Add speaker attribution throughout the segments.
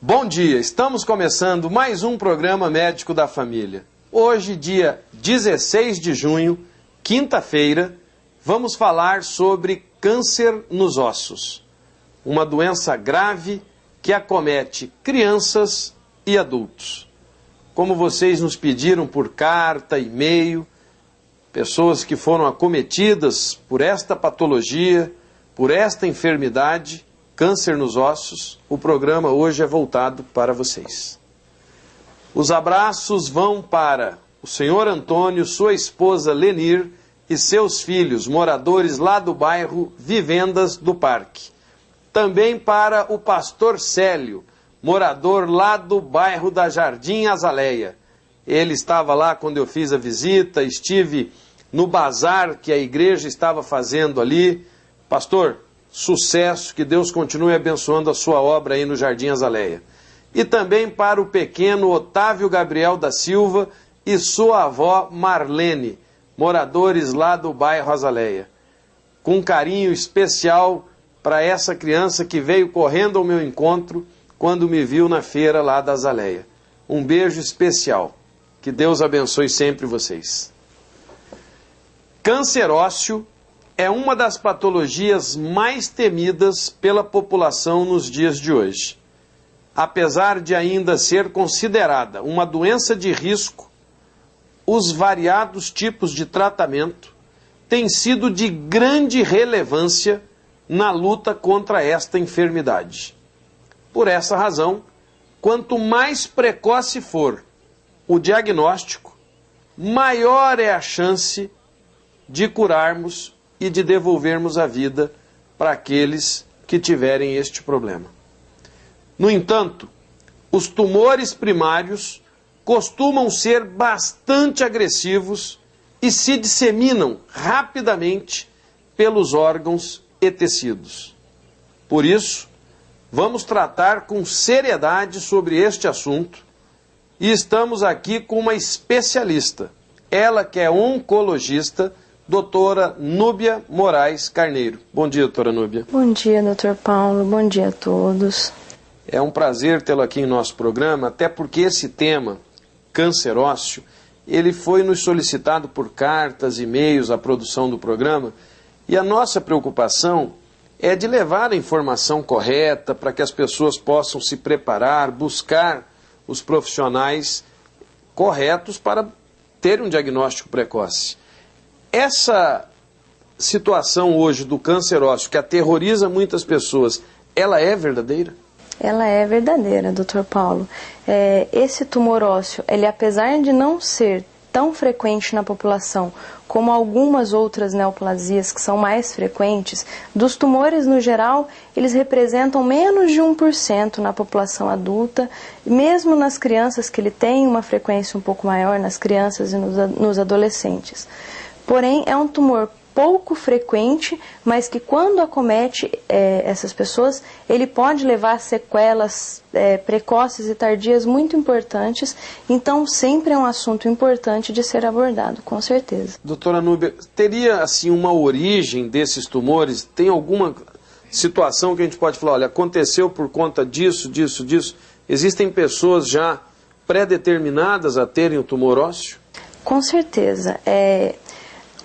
Speaker 1: Bom dia, estamos começando mais um programa Médico da Família. Hoje, dia 16 de junho, quinta-feira, vamos falar sobre câncer nos ossos. Uma doença grave que acomete crianças e adultos. Como vocês nos pediram por carta, e-mail, pessoas que foram acometidas por esta patologia, por esta enfermidade, câncer nos ossos, o programa hoje é voltado para vocês. Os abraços vão para o senhor Antônio, sua esposa Lenir e seus filhos, moradores lá do bairro Vivendas do Parque. Também para o pastor Célio, morador lá do bairro da Jardim Azaleia. Ele estava lá quando eu fiz a visita, estive no bazar que a igreja estava fazendo ali. Pastor, sucesso, que Deus continue abençoando a sua obra aí no Jardim Azaleia. E também para o pequeno Otávio Gabriel da Silva e sua avó Marlene, moradores lá do bairro Azaleia. Com um carinho especial para essa criança que veio correndo ao meu encontro quando me viu na feira lá da Azaleia. Um beijo especial. Que Deus abençoe sempre vocês. Câncer ósseo é uma das patologias mais temidas pela população nos dias de hoje. Apesar de ainda ser considerada uma doença de risco, os variados tipos de tratamento têm sido de grande relevância na luta contra esta enfermidade. Por essa razão, quanto mais precoce for o diagnóstico, maior é a chance de curarmos e de devolvermos a vida para aqueles que tiverem este problema. No entanto, os tumores primários costumam ser bastante agressivos e se disseminam rapidamente pelos órgãos e tecidos. Por isso, vamos tratar com seriedade sobre este assunto e estamos aqui com uma especialista, ela que é oncologista, doutora Núbia Moraes Carneiro. Bom dia, doutora Núbia.
Speaker 2: Bom dia, doutor Paulo. Bom dia a todos.
Speaker 1: É um prazer tê-lo aqui em nosso programa, até porque esse tema, câncer ósseo, ele foi nos solicitado por cartas, e-mails, à produção do programa, e a nossa preocupação é de levar a informação correta para que as pessoas possam se preparar, buscar os profissionais corretos para ter um diagnóstico precoce. Essa situação hoje do câncer ósseo, que aterroriza muitas pessoas, ela é verdadeira?
Speaker 2: Ela é verdadeira, doutor Paulo. Esse tumor ósseo, ele apesar de não ser tão frequente na população como algumas outras neoplasias que são mais frequentes, dos tumores no geral, eles representam menos de 1% na população adulta, mesmo nas crianças, que ele tem uma frequência um pouco maior nas crianças e nos adolescentes. Porém, é um tumor pouco frequente, mas que quando acomete essas pessoas, ele pode levar a sequelas precoces e tardias muito importantes, então sempre é um assunto importante de ser abordado, com certeza.
Speaker 1: Doutora Núbia, teria assim uma origem desses tumores? Tem alguma situação que a gente pode falar, olha, aconteceu por conta disso, disso, disso? Existem pessoas já pré-determinadas a terem o tumor ósseo?
Speaker 2: Com certeza.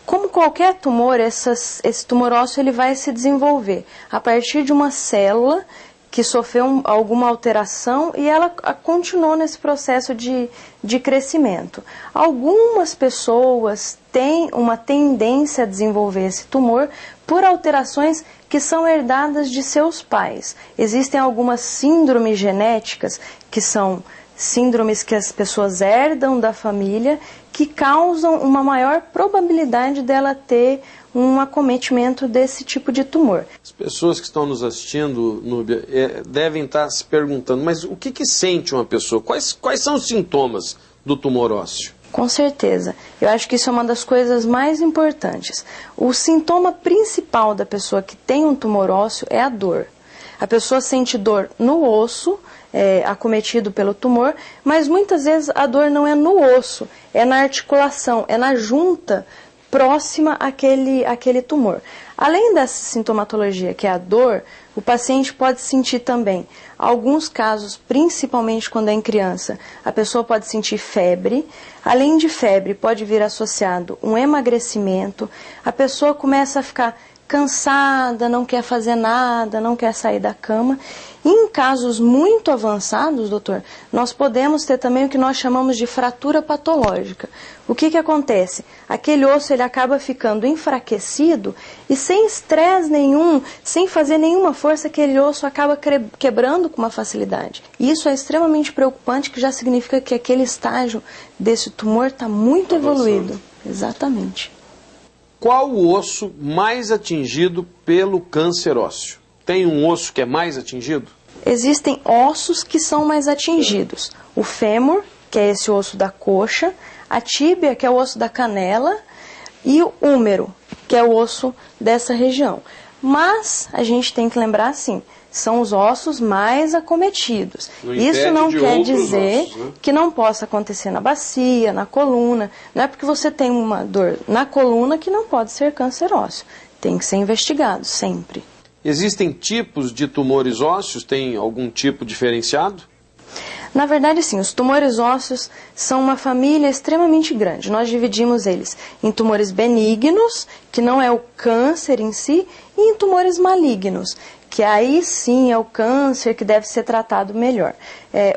Speaker 2: Como qualquer tumor, esse tumor ósseo ele vai se desenvolver a partir de uma célula que sofreu alguma alteração e ela continuou nesse processo de crescimento. Algumas pessoas têm uma tendência a desenvolver esse tumor por alterações que são herdadas de seus pais. Existem algumas síndromes genéticas que são síndromes que as pessoas herdam da família, que causam uma maior probabilidade dela ter um acometimento desse tipo de tumor.
Speaker 1: As pessoas que estão nos assistindo, Núbia, devem estar se perguntando, mas o que sente uma pessoa? Quais são os sintomas do tumor ósseo?
Speaker 2: Com certeza. Eu acho que isso é uma das coisas mais importantes. O sintoma principal da pessoa que tem um tumor ósseo é a dor. A pessoa sente dor no osso, acometido pelo tumor, mas muitas vezes a dor não é no osso, é na articulação, é na junta próxima àquele tumor. Além dessa sintomatologia, que é a dor, o paciente pode sentir também, alguns casos, principalmente quando é em criança, a pessoa pode sentir febre. Além de febre, pode vir associado um emagrecimento, a pessoa começa a ficar cansada, não quer fazer nada, não quer sair da cama. E em casos muito avançados, doutor, nós podemos ter também o que nós chamamos de fratura patológica. O que acontece? Aquele osso ele acaba ficando enfraquecido e sem estresse nenhum, sem fazer nenhuma força, aquele osso acaba quebrando com uma facilidade. Isso é extremamente preocupante, que já significa que aquele estágio desse tumor está muito evoluído. Exatamente.
Speaker 1: Qual o osso mais atingido pelo câncer ósseo? Tem um osso que é mais atingido?
Speaker 2: Existem ossos que são mais atingidos. O fêmur, que é esse osso da coxa, a tíbia, que é o osso da canela, e o húmero, que é o osso dessa região. Mas a gente tem que lembrar assim, são os ossos mais acometidos. Isso não quer dizer que não possa acontecer na bacia, na coluna. Não é porque você tem uma dor na coluna que não pode ser câncer ósseo. Tem que ser investigado sempre.
Speaker 1: Existem tipos de tumores ósseos? Tem algum tipo diferenciado?
Speaker 2: Na verdade, sim, os tumores ósseos são uma família extremamente grande. Nós dividimos eles em tumores benignos, que não é o câncer em si, e em tumores malignos, que aí sim é o câncer que deve ser tratado melhor.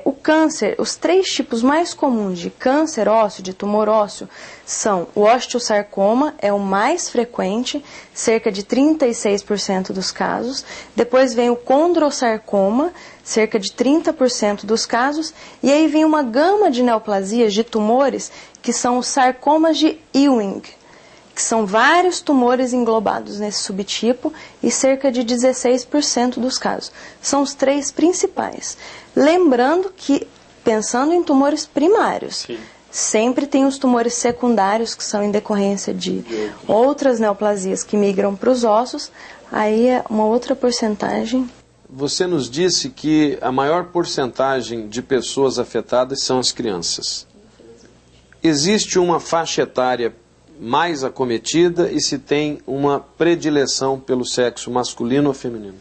Speaker 2: O câncer, os 3 tipos mais comuns de câncer ósseo, de tumor ósseo, são o osteosarcoma, é o mais frequente, cerca de 36% dos casos. Depois vem o condrossarcoma, cerca de 30% dos casos. E aí vem uma gama de neoplasias, de tumores, que são os sarcomas de Ewing, que são vários tumores englobados nesse subtipo e cerca de 16% dos casos. São os 3 principais. Lembrando que, pensando em tumores primários, sim, sempre tem os tumores secundários, que são em decorrência de outras neoplasias que migram para os ossos, aí é uma outra porcentagem.
Speaker 1: Você nos disse que a maior porcentagem de pessoas afetadas são as crianças. Existe uma faixa etária mais acometida e se tem uma predileção pelo sexo masculino ou feminino?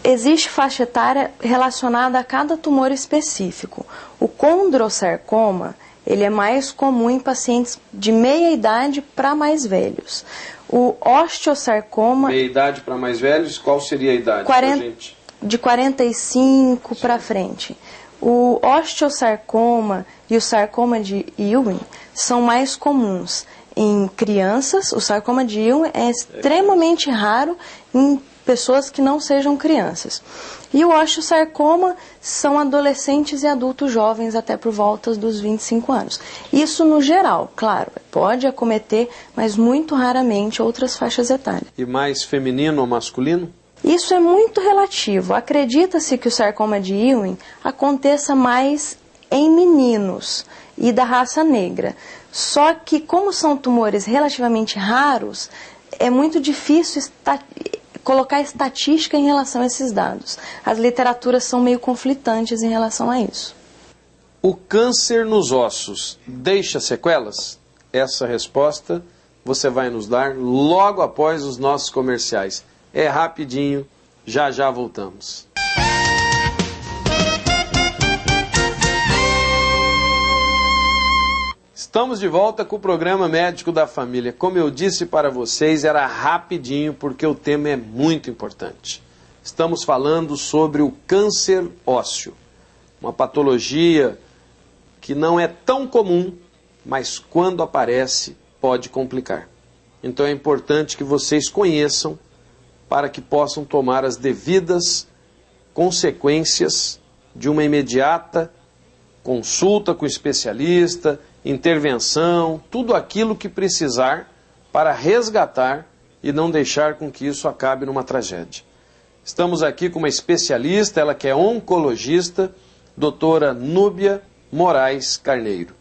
Speaker 2: Existe faixa etária relacionada a cada tumor específico. O condrossarcoma, ele é mais comum em pacientes de meia idade para mais velhos. O osteosarcoma...
Speaker 1: Meia idade para mais velhos, qual seria a idade?
Speaker 2: 40, de 45 para frente. O osteosarcoma e o sarcoma de Ewing são mais comuns em crianças. O sarcoma de Ewing é extremamente raro em pessoas que não sejam crianças. E o osteosarcoma são adolescentes e adultos jovens até por volta dos 25 anos. Isso no geral, claro, pode acometer, mas muito raramente outras faixas etárias.
Speaker 1: E mais feminino ou masculino?
Speaker 2: Isso é muito relativo. Acredita-se que o sarcoma de Ewing aconteça mais em meninos e da raça negra. Só que, como são tumores relativamente raros, é muito difícil colocar estatística em relação a esses dados. As literaturas são meio conflitantes em relação a isso.
Speaker 1: O câncer nos ossos deixa sequelas? Essa resposta você vai nos dar logo após os nossos comerciais. É rapidinho, já já voltamos. Estamos de volta com o programa Médico da Família. Como eu disse para vocês, era rapidinho porque o tema é muito importante. Estamos falando sobre o câncer ósseo, uma patologia que não é tão comum, mas quando aparece pode complicar. Então é importante que vocês conheçam para que possam tomar as devidas consequências de uma imediata consulta com o especialista, intervenção, tudo aquilo que precisar para resgatar e não deixar com que isso acabe numa tragédia. Estamos aqui com uma especialista, ela que é oncologista, doutora Núbia Moraes Carneiro.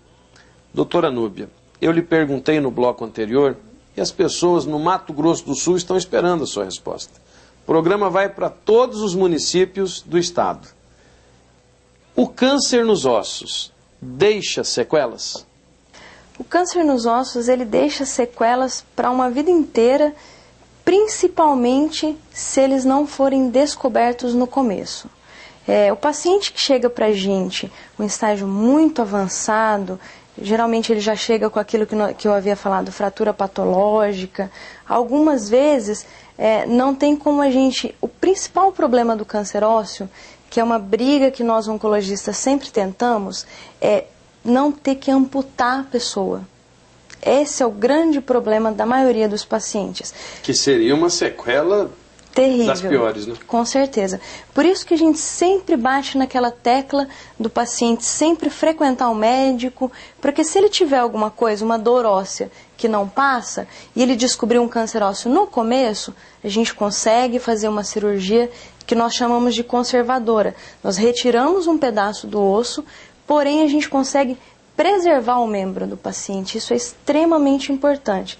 Speaker 1: Doutora Núbia, eu lhe perguntei no bloco anterior e as pessoas no Mato Grosso do Sul estão esperando a sua resposta. O programa vai para todos os municípios do estado. O câncer nos ossos deixa sequelas?
Speaker 2: O câncer nos ossos, ele deixa sequelas para uma vida inteira, principalmente se eles não forem descobertos no começo. O paciente que chega para a gente em um estágio muito avançado, geralmente ele já chega com aquilo que eu havia falado, fratura patológica. Algumas vezes não tem como a gente... O principal problema do câncer ósseo, que é uma briga que nós oncologistas sempre tentamos, é não ter que amputar a pessoa. Esse é o grande problema da maioria dos pacientes.
Speaker 1: Que seria uma sequela terrível, das piores, né?
Speaker 2: Com certeza. Por isso que a gente sempre bate naquela tecla do paciente sempre frequentar o médico, porque se ele tiver alguma coisa, uma dor óssea que não passa, e ele descobrir um câncer ósseo no começo, a gente consegue fazer uma cirurgia que nós chamamos de conservadora. Nós retiramos um pedaço do osso, porém a gente consegue preservar o membro do paciente. Isso é extremamente importante.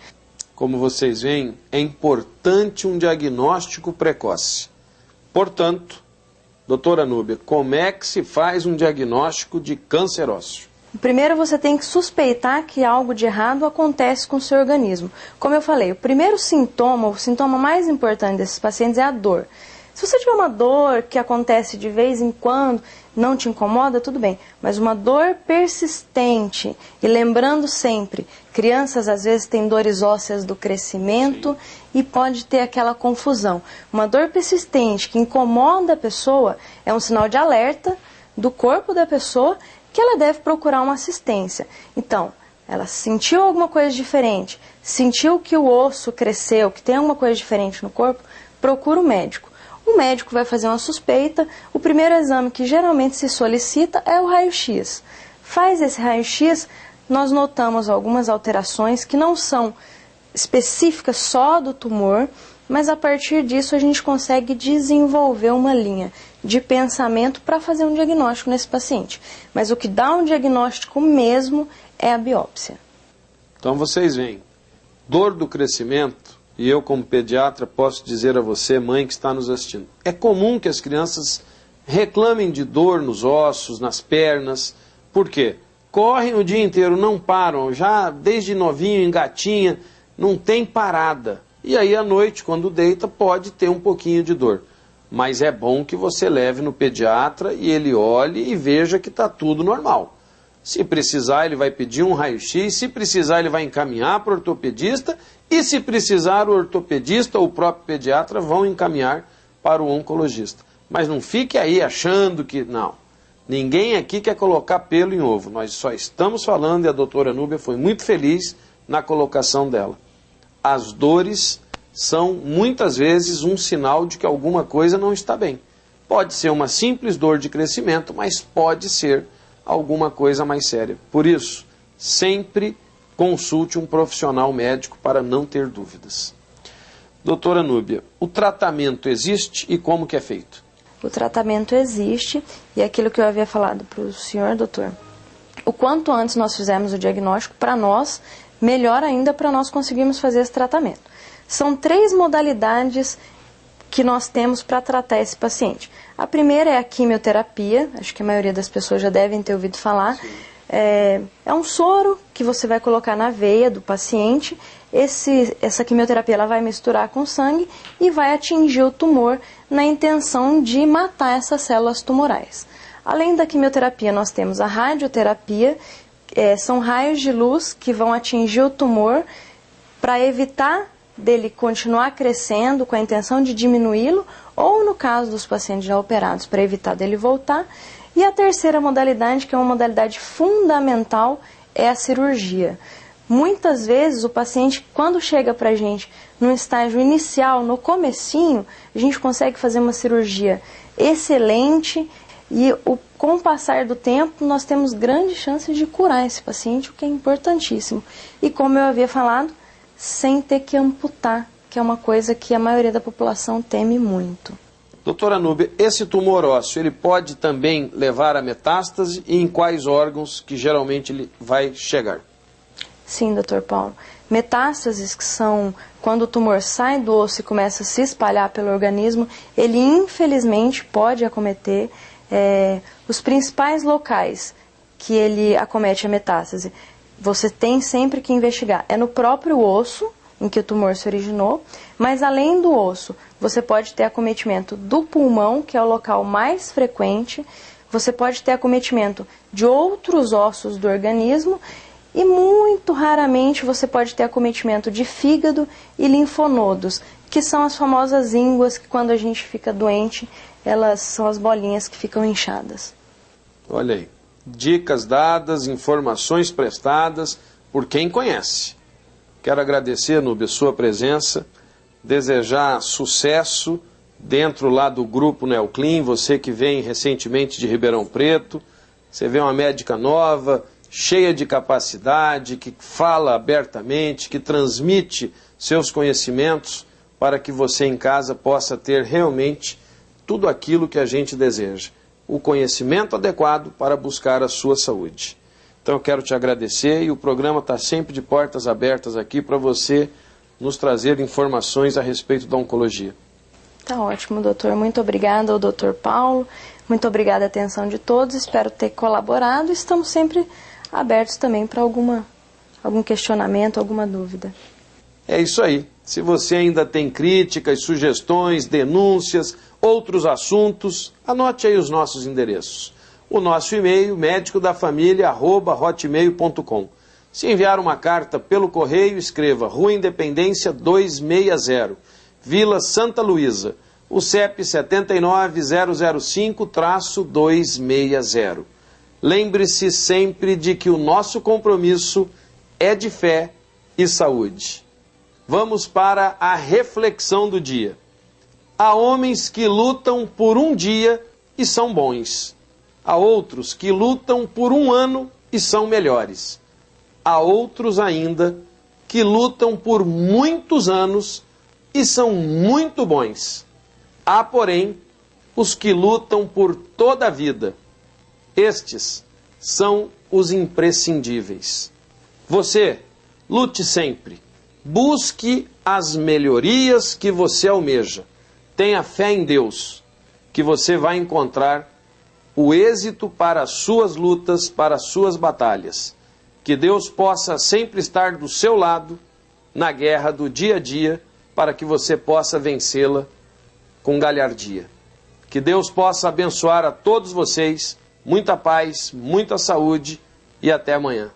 Speaker 1: Como vocês veem, é importante um diagnóstico precoce. Portanto, doutora Núbia, como é que se faz um diagnóstico de câncer ósseo?
Speaker 2: Primeiro você tem que suspeitar que algo de errado acontece com o seu organismo. Como eu falei, o primeiro sintoma, o sintoma mais importante desses pacientes é a dor. Se você tiver uma dor que acontece de vez em quando, não te incomoda, tudo bem. Mas uma dor persistente, e lembrando sempre, crianças às vezes têm dores ósseas do crescimento e pode ter aquela confusão. Uma dor persistente que incomoda a pessoa é um sinal de alerta do corpo da pessoa que ela deve procurar uma assistência. Então, ela sentiu alguma coisa diferente, sentiu que o osso cresceu, que tem alguma coisa diferente no corpo, procura o médico. O médico vai fazer uma suspeita. O primeiro exame que geralmente se solicita é o raio-x. Faz esse raio-x, nós notamos algumas alterações que não são específicas só do tumor, mas a partir disso a gente consegue desenvolver uma linha de pensamento para fazer um diagnóstico nesse paciente. Mas o que dá um diagnóstico mesmo é a biópsia.
Speaker 1: Então vocês veem, dor do crescimento. E eu, como pediatra, posso dizer a você, mãe que está nos assistindo, é comum que as crianças reclamem de dor nos ossos, nas pernas. Por quê? Correm o dia inteiro, não param, já desde novinho, engatinha, não tem parada. E aí à noite, quando deita, pode ter um pouquinho de dor. Mas é bom que você leve no pediatra e ele olhe e veja que está tudo normal. Se precisar, ele vai pedir um raio-x, se precisar, ele vai encaminhar para o ortopedista, e se precisar, o ortopedista ou o próprio pediatra vão encaminhar para o oncologista. Mas não fique aí achando que... Não, ninguém aqui quer colocar pelo em ovo. Nós só estamos falando, e a doutora Núbia foi muito feliz na colocação dela. As dores são, muitas vezes, um sinal de que alguma coisa não está bem. Pode ser uma simples dor de crescimento, mas pode ser alguma coisa mais séria. Por isso, sempre consulte um profissional médico para não ter dúvidas. Doutora Núbia, o tratamento existe e como que é feito?
Speaker 2: O tratamento existe e é aquilo que eu havia falado para o senhor, doutor. O quanto antes nós fizermos o diagnóstico, para nós, melhor ainda para nós conseguirmos fazer esse tratamento. São 3 modalidades que nós temos para tratar esse paciente. A primeira é a quimioterapia, acho que a maioria das pessoas já devem ter ouvido falar. É um soro que você vai colocar na veia do paciente. Essa quimioterapia ela vai misturar com sangue e vai atingir o tumor na intenção de matar essas células tumorais. Além da quimioterapia, nós temos a radioterapia, são raios de luz que vão atingir o tumor para evitar dele continuar crescendo com a intenção de diminuí-lo, ou no caso dos pacientes já operados, para evitar dele voltar. E a terceira modalidade, que é uma modalidade fundamental, é a cirurgia. Muitas vezes o paciente, quando chega para a gente no estágio inicial, no comecinho, a gente consegue fazer uma cirurgia excelente e com o passar do tempo nós temos grandes chances de curar esse paciente, o que é importantíssimo. E como eu havia falado, sem ter que amputar, que é uma coisa que a maioria da população teme muito.
Speaker 1: Doutora Núbia, esse tumor ósseo, ele pode também levar a metástase e em quais órgãos que geralmente ele vai chegar?
Speaker 2: Sim, doutor Paulo. Metástases, que são quando o tumor sai do osso e começa a se espalhar pelo organismo, ele infelizmente pode acometer os principais locais que ele acomete a metástase. você tem sempre que investigar. É no próprio osso em que o tumor se originou, mas além do osso, você pode ter acometimento do pulmão, que é o local mais frequente, você pode ter acometimento de outros ossos do organismo e muito raramente você pode ter acometimento de fígado e linfonodos, que são as famosas ínguas que quando a gente fica doente, elas são as bolinhas que ficam inchadas.
Speaker 1: Olha aí, dicas dadas, informações prestadas por quem conhece. Quero agradecer, Núbia, sua presença, desejar sucesso dentro lá do grupo Neoclin, você que vem recentemente de Ribeirão Preto, você vê uma médica nova, cheia de capacidade, que fala abertamente, que transmite seus conhecimentos para que você em casa possa ter realmente tudo aquilo que a gente deseja. O conhecimento adequado para buscar a sua saúde. Então eu quero te agradecer e o programa está sempre de portas abertas aqui para você nos trazer informações a respeito da oncologia.
Speaker 2: Tá ótimo, doutor. Muito obrigada ao doutor Paulo. Muito obrigada à atenção de todos. Espero ter colaborado. Estamos sempre abertos também para algum questionamento, alguma dúvida.
Speaker 1: É isso aí. Se você ainda tem críticas, sugestões, denúncias, outros assuntos, anote aí os nossos endereços. O nosso e-mail, medicodafamilia@hotmail.com. Se enviar uma carta pelo correio, escreva Rua Independência 260, Vila Santa Luísa, o CEP 79005-260. Lembre-se sempre de que o nosso compromisso é de fé e saúde. Vamos para a reflexão do dia. Há homens que lutam por um dia e são bons. Há outros que lutam por um ano e são melhores. Há outros ainda que lutam por muitos anos e são muito bons. Há, porém, os que lutam por toda a vida. Estes são os imprescindíveis. Você, lute sempre. Busque as melhorias que você almeja. Tenha fé em Deus, que você vai encontrar o êxito para as suas lutas, para as suas batalhas. Que Deus possa sempre estar do seu lado na guerra do dia a dia, para que você possa vencê-la com galhardia. Que Deus possa abençoar a todos vocês, muita paz, muita saúde e até amanhã.